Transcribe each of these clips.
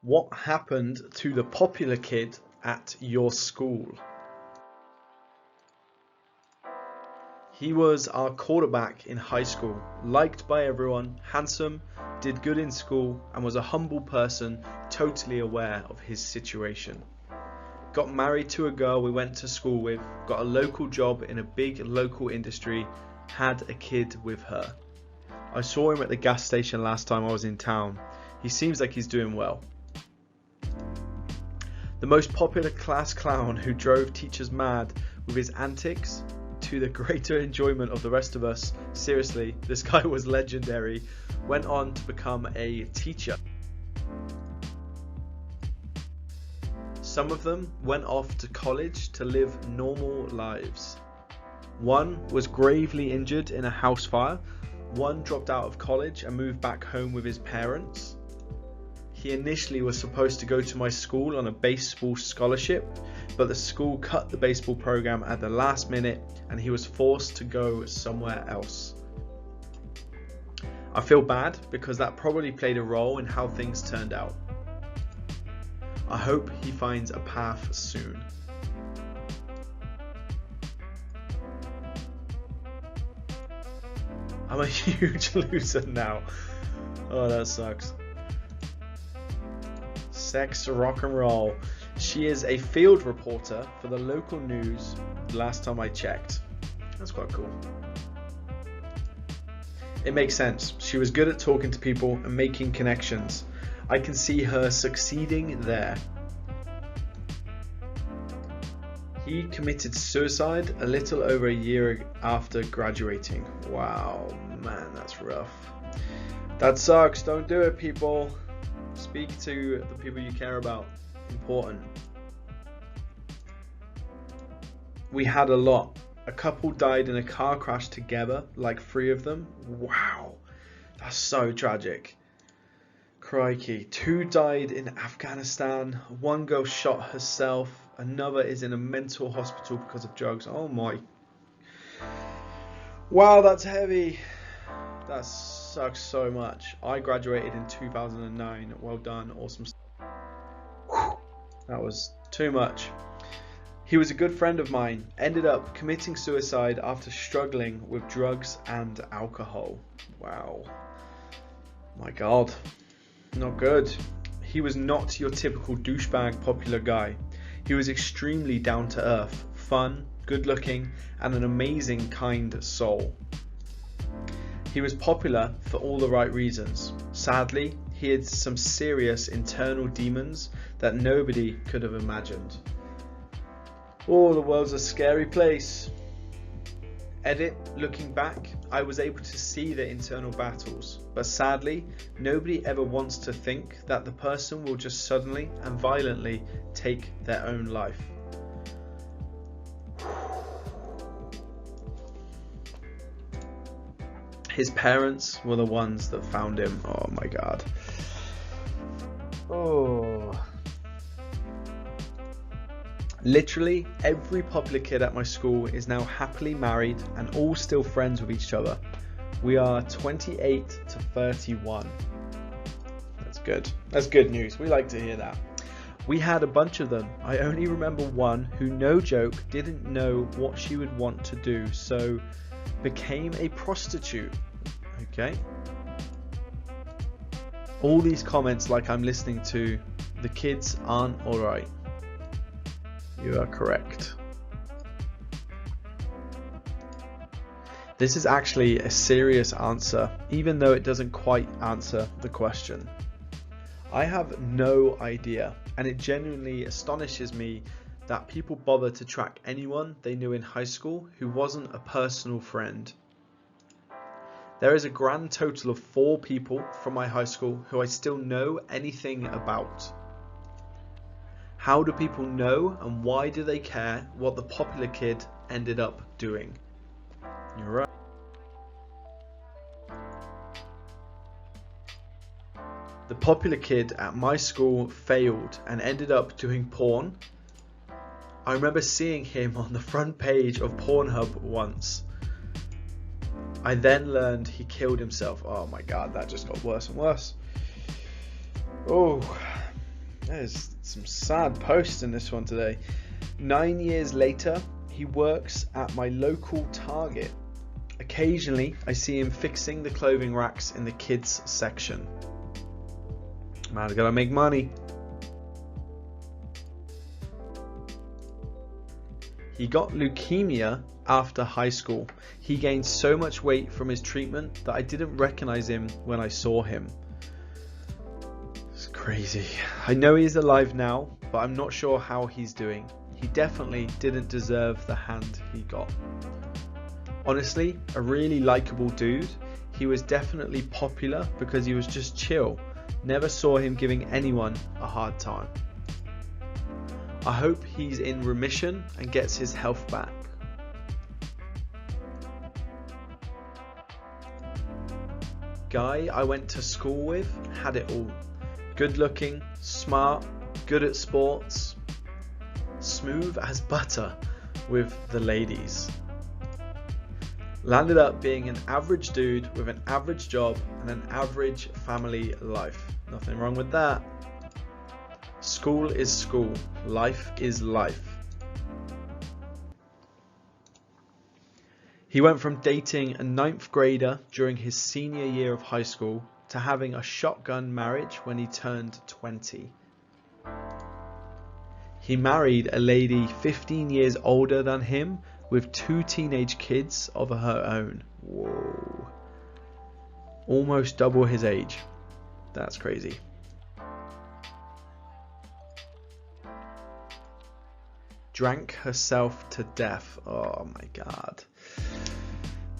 What happened to the popular kid at your school? He was our quarterback in high school, liked by everyone, handsome, did good in school, and was a humble person, totally aware of his situation. Got married to a girl we went to school with, got a local job in a big local industry, had a kid with her. I saw him at the gas station last time I was in town. He seems like he's doing well. The most popular class clown who drove teachers mad with his antics to the greater enjoyment of the rest of us. Seriously, this guy was legendary. Went on to become a teacher. Some of them went off to college to live normal lives. One was gravely injured in a house fire. One dropped out of college and moved back home with his parents. He initially was supposed to go to my school on a baseball scholarship, but the school cut the baseball program at the last minute and he was forced to go somewhere else. I feel bad because that probably played a role in how things turned out. I hope he finds a path soon. I'm a huge loser now. Oh, that sucks. Sex, rock and roll. She is a field reporter for the local news last time I checked. That's quite cool. It makes sense. She was good at talking to people and making connections. I can see her succeeding there. He committed suicide a little over a year after graduating. Wow, man, that's rough. That sucks. Don't do it, people. Speak to the people you care about. Important. We had a lot. A couple died in a car crash together, like 3 of them. Wow, that's so tragic. Crikey. 2 died in Afghanistan. 1 girl shot herself. Another is in a mental hospital because of drugs. Oh my. Wow, that's heavy. That sucks so much. I graduated in 2009. Well done. Awesome stuff. Whew. That was too much. He was a good friend of mine. Ended up committing suicide after struggling with drugs and alcohol. Wow. My God. Not good. He was not your typical douchebag popular guy. He was extremely down to earth, fun, good looking, and an amazing kind soul. He was popular for all the right reasons. Sadly, he had some serious internal demons that nobody could have imagined. Oh, the world's a scary place. Edit, looking back, I was able to see the internal battles, but sadly, nobody ever wants to think that the person will just suddenly and violently take their own life. His parents were the ones that found him. Oh my God. Oh. Literally every popular kid at my school is now happily married and all still friends with each other. We are 28 to 31. That's good. That's good news. We like to hear that. We had a bunch of them. I only remember one who, no joke, didn't know what she would want to do, so became a prostitute. Okay. All these comments like I'm listening to the kids aren't alright. You are correct. This is actually a serious answer, even though it doesn't quite answer the question. I have no idea, and it genuinely astonishes me that people bother to track anyone they knew in high school who wasn't a personal friend. There is a grand total of 4 people from my high school who I still know anything about. How do people know, and why do they care what the popular kid ended up doing? You're right. The popular kid at my school failed and ended up doing porn. I remember seeing him on the front page of Pornhub once. I then learned he killed himself. Oh my God, that just got worse and worse. Oh, There's some sad posts in this one today. 9 years later, he works at my local Target. Occasionally, I see him fixing the clothing racks in the kids section. Man's gotta make money. He got leukemia after high school. He gained so much weight from his treatment that I didn't recognize him when I saw him. It's crazy. I know he's alive now, but I'm not sure how he's doing. He definitely didn't deserve the hand he got. Honestly, a really likable dude. He was definitely popular because he was just chill. Never saw him giving anyone a hard time. I hope he's in remission and gets his health back. Guy I went to school with had it all. Good looking, smart, good at sports, smooth as butter with the ladies. Landed up being an average dude with an average job and an average family life. Nothing wrong with that. School is school. Life is life. He went from dating a 9th grader during his senior year of high school to having a shotgun marriage when he turned 20. He married a lady 15 years older than him with 2 teenage kids of her own. Whoa. Almost double his age. That's crazy. Drank herself to death. Oh my god.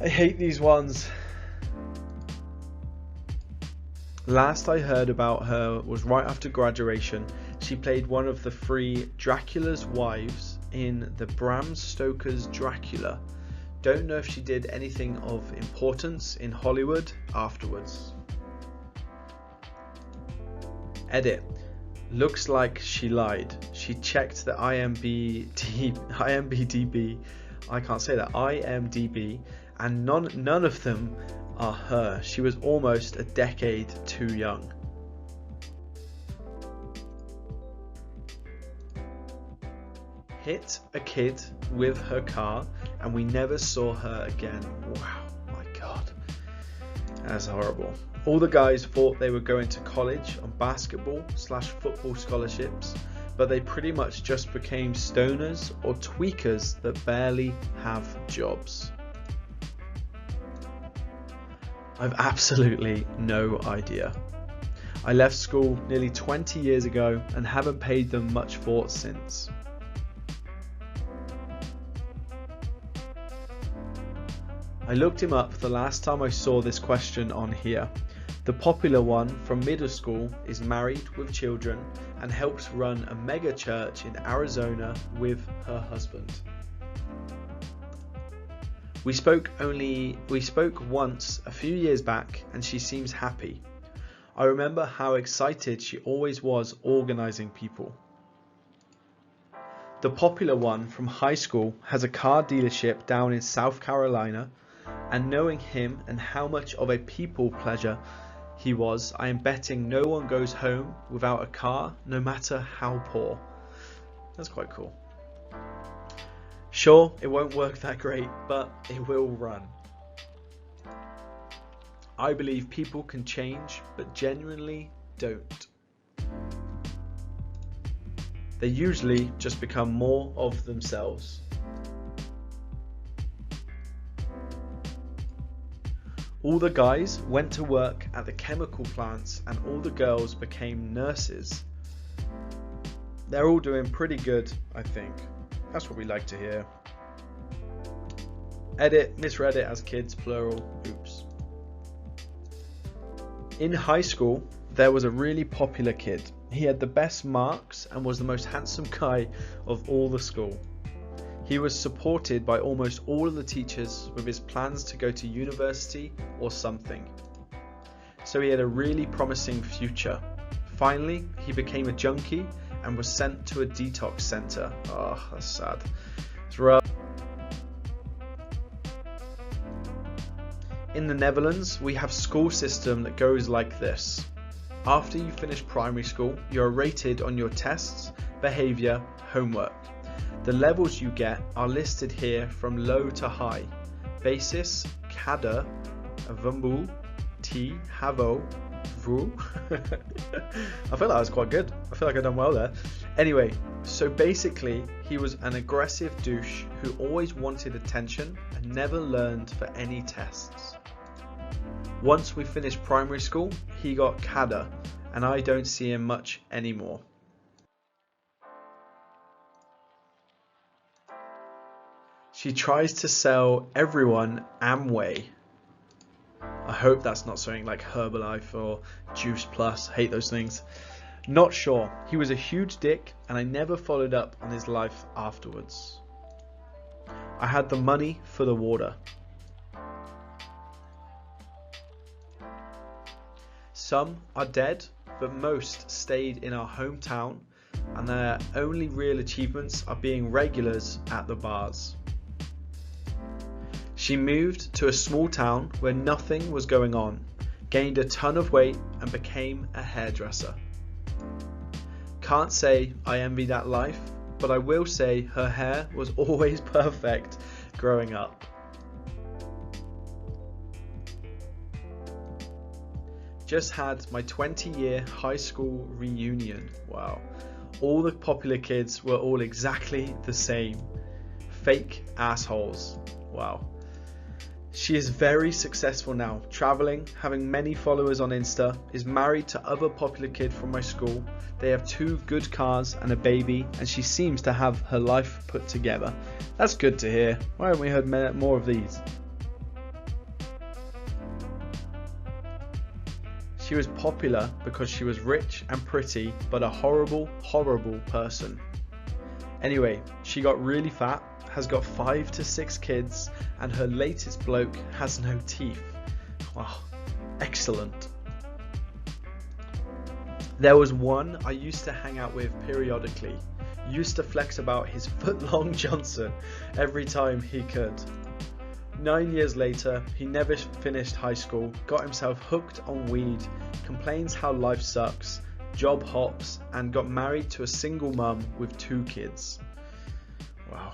I hate these ones. Last I heard about her was right after graduation. She played one of the 3 Dracula's wives in the Bram Stoker's Dracula. Don't know if she did anything of importance in Hollywood afterwards. Edit. Looks like she lied. She checked the IMDb, I can't say that, IMDb, and none of them are her. She was almost a decade too young. Hit a kid with her car and we never saw her again. Wow, my god. That's horrible. All the guys thought they were going to college on basketball/football scholarships, but they pretty much just became stoners or tweakers that barely have jobs. I've absolutely no idea. I left school nearly 20 years ago and haven't paid them much thought since. I looked him up the last time I saw this question on here. The popular one from middle school is married with children and helps run a mega church in Arizona with her husband. We spoke once a few years back and she seems happy. I remember how excited she always was organizing people. The popular one from high school has a car dealership down in South Carolina, and knowing him and how much of a people pleaser he was, I am betting no one goes home without a car, no matter how poor. That's quite cool. Sure, it won't work that great, but it will run. I believe people can change, but genuinely don't. They usually just become more of themselves. All the guys went to work at the chemical plants and all the girls became nurses. They're all doing pretty good, I think. That's what we like to hear. Edit, misread it as kids, plural, oops. In high school, there was a really popular kid. He had the best marks and was the most handsome guy of all the school. He was supported by almost all of the teachers with his plans to go to university or something. So he had a really promising future. Finally, he became a junkie and was sent to a detox center. Oh, that's sad. It's rough. In the Netherlands, we have a school system that goes like this. After you finish primary school, you're rated on your tests, behaviour, homework. The levels you get are listed here from low to high. Basis, Kada, Vumbul, T, Havo, Vu. I feel like that was quite good. I feel like I've done well there. Anyway, so basically he was an aggressive douche who always wanted attention and never learned for any tests. Once we finished primary school, he got Kada, and I don't see him much anymore. She tries to sell everyone Amway. I hope that's not something like Herbalife or Juice Plus. Hate those things. Not sure. He was a huge dick and I never followed up on his life afterwards. I had the money for the water. Some are dead, but most stayed in our hometown, and their only real achievements are being regulars at the bars. She moved to a small town where nothing was going on, gained a ton of weight and became a hairdresser. Can't say I envy that life, but I will say her hair was always perfect growing up. Just had my 20-year high school reunion. Wow. All the popular kids were all exactly the same. Fake assholes. Wow. She is very successful now, traveling, having many followers on Insta, is married to other popular kid from my school. They have 2 good cars and a baby, and she seems to have her life put together. That's good to hear. Why haven't we heard more of these? She was popular because she was rich and pretty, but a horrible, horrible person. Anyway, she got really fat, has got 5 to 6 kids, and her latest bloke has no teeth. Wow, excellent. There was one I used to hang out with periodically. Used to flex about his foot-long Johnson every time he could. 9 years later, he never finished high school, got himself hooked on weed, complains how life sucks, job hops, and got married to a single mum with 2 kids. Wow.